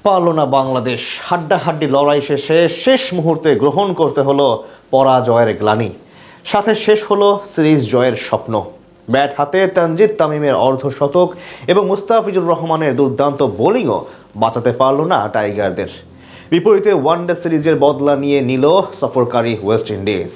পারল না বাংলাদেশ। হাড্ডাহাড্ডি লড়াই শেষে শেষ মুহূর্তে গ্রহণ করতে হলো পরাজয়ের গ্লানি, সাথে শেষ হলো সিরিজ জয়ের স্বপ্ন। ব্যাট হাতে তানজিদ তামিমের অর্ধশতক এবং মুস্তাফিজুর রহমানের দুর্দান্ত বোলিংও বাঁচাতে পারল না টাইগারদের। বিপরীতে ওয়ানডে সিরিজের বদলা নিয়ে নিল সফরকারী ওয়েস্ট ইন্ডিজ।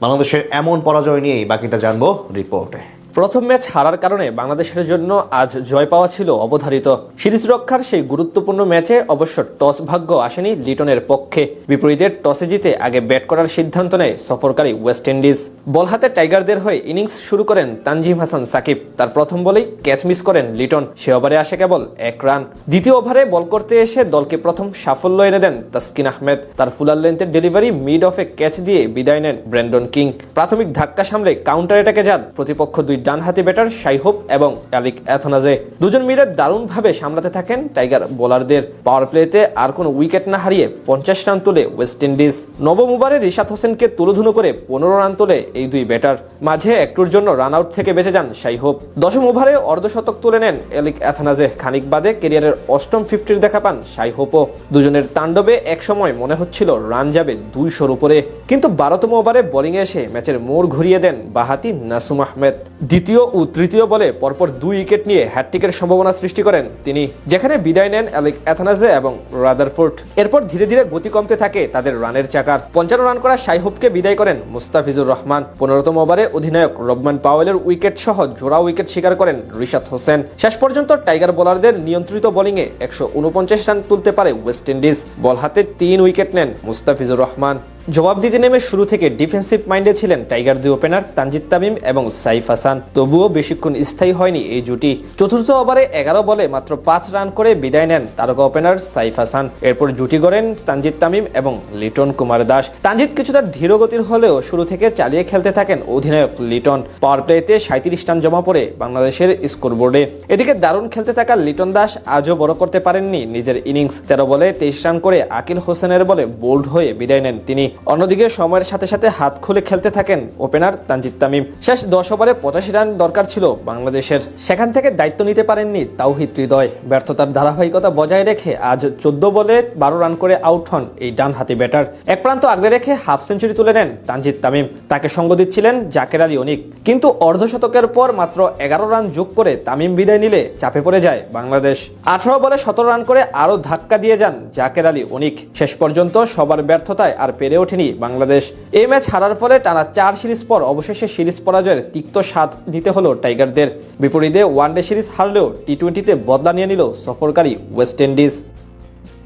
বাংলাদেশের এমন পরাজয় নিয়েই বাকিটা জানবো রিপোর্টে। প্রথম ম্যাচ হারার কারণে বাংলাদেশের জন্য আজ জয় পাওয়া ছিল অবধারিত। সিরিজ রক্ষার সেই গুরুত্বপূর্ণ ম্যাচে অবশ্য টস ভাগ্য আসেনি লিটনের পক্ষে। বিপরীতে টসে জিতে আগে ব্যাট করার সিদ্ধান্ত নেয় সফরকারী ওয়েস্ট ইন্ডিজ। বল হাতে টাইগারদের হয়ে ইনিংস শুরু করেন তানজিম হাসান সাকিব। তার প্রথম বলেই ক্যাচ মিস করেন লিটন। সে ওভারে আসে কেবল 1 রান। দ্বিতীয় ওভারে বল করতে এসে দলকে প্রথম সাফল্য এনে দেন তাসকিন আহমেদ। তার ফুলার লেন্থের ডেলিভারি মিড অফে ক্যাচ দিয়ে বিদায় নেন ব্র্যান্ডন কিং। প্রাথমিক ধাক্কা সামলে কাউন্টার অ্যাটাকে যান প্রতিপক্ষ দুই ডানহাতি ব্যাটার শাইহোপ এবং অ্যালিক অ্যাথনাজে। দুজন মিলে দারুণভাবে সামলাতে থাকেন টাইগার বোলারদের। পাওয়ার প্লেতে আর কোনো উইকেট না হারিয়ে 50 রান তোলে ওয়েস্ট ইন্ডিজ। নবম ওভারে রিশাদ হোসেনকে তুলোধুনো করে 15 রান তোলে এই দুই ব্যাটার। মাঝে একটুর জন্য রান আউট থেকে বেঁচে যান শাইহোপ। দশম ওভারে অর্ধশতক তুলে নেন অ্যালিক অ্যাথনাজে। খানিক বাদে ক্যারিয়ারের অষ্টম 50 দেখা পান শাইহোপও। দুজনের তাণ্ডবে একসময় মনে হচ্ছিল রান যাবে 200-র উপরে, কিন্তু 12তম ওভারে বোলিংয়ে এসে ম্যাচের মোড় ঘুরিয়ে দেন বাঁহাতি নাসুম আহমেদ। দ্বিতীয় ও তৃতীয় বলে পরপর 2 উইকেট নিয়ে হ্যাটট্রিকের সম্ভাবনা সৃষ্টি করেন তিনি, যেখানে বিদায় নেন অ্যালিক অ্যাথনাজে এবং রাদারফোর্ড। এরপর ধীরে ধীরে গতি কমতে থাকে তাদের রানের চাকার। 55 রান করা শাইহোপকে বিদায় করেন মুস্তাফিজুর রহমান। 15তম ওভারে অধিনায়ক রবমান পাওয়েলের উইকেট সহ জোড়া উইকেট শিকার করেন রিশাদ হোসেন। শেষ পর্যন্ত টাইগার বোলারদের নিয়ন্ত্রিত বোলিংয়ে 149 রান তুলতে পারে ওয়েস্ট ইন্ডিজ। বল হাতে 3 উইকেট নেন মুস্তাফিজুর রহমান। জবাব দিতে নেমে শুরু থেকে ডিফেন্সিভ মাইন্ডে ছিলেন টাইগার দুই ওপেনার তানজিদ তামিম এবং সাইফ হাসান। তবুও বেশিক্ষণ স্থায়ী হয়নি এই জুটি। চতুর্থ ওভারে 11 বলে মাত্র 5 রান করে বিদায় নেন তারকা ওপেনার সাইফ হাসান। এরপর জুটি গড়েন তানজিদ তামিম এবং লিটন কুমার দাস। তানজিদ কিছুটা ধীরগতির হলেও শুরু থেকে চালিয়ে খেলতে থাকেন অধিনায়ক লিটন। পাওয়ার প্লেতে 37 রান জমা পড়ে বাংলাদেশের স্কোরবোর্ডে। এদিকে দারুণ খেলতে থাকা লিটন দাস আজও বড় করতে পারেননি নিজের ইনিংস। 13 বলে 23 রান করে আকিল হোসেনের বলে বোল্ড হয়ে বিদায় নেন তিনি। অন্যদিকে সময়ের সাথে সাথে হাত খুলে খেলতে থাকেন ওপেনার তানজিদ তামিম। শেষ 10 ওভারে 85 রান দরকার ছিল বাংলাদেশের, সেখান থেকে দায়িত্ব নিতে পারেননি তাওহিদ হৃদয়। ব্যর্থতার ধারাবাহিকতা বজায় রেখে আজ 14 বলে 12 রান করে আউট হন এই ডানহাতি ব্যাটার। এক প্রান্ত আগলে রেখে হাফ সেঞ্চুরি তুলে নেন তানজিদ তামিম। তাকে সঙ্গ দিচ্ছিলেন জাকের আলী অনিক, কিন্তু অর্ধশতকের পর মাত্র 11 রান যোগ করে তামিম বিদায় নিলে চাপে পড়ে যায় বাংলাদেশ। 18 বলে 17 রান করে আরও ধাক্কা দিয়ে যান জাকের আলী অনিক। শেষ পর্যন্ত সবার ব্যর্থতায় আর পেরে ওঠেনি বাংলাদেশ। এই ম্যাচ হারার ফলে টানা 4 সিরিজ পর অবশেষে সিরিজ পরাজয়ের তিক্ত স্বাদ নিতে হলো টাইগারদের। বিপরীতে ওয়ানডে সিরিজ হারলেও টি-20তে বদলা নিয়ে নিল সফরকারী ওয়েস্ট ইন্ডিজ।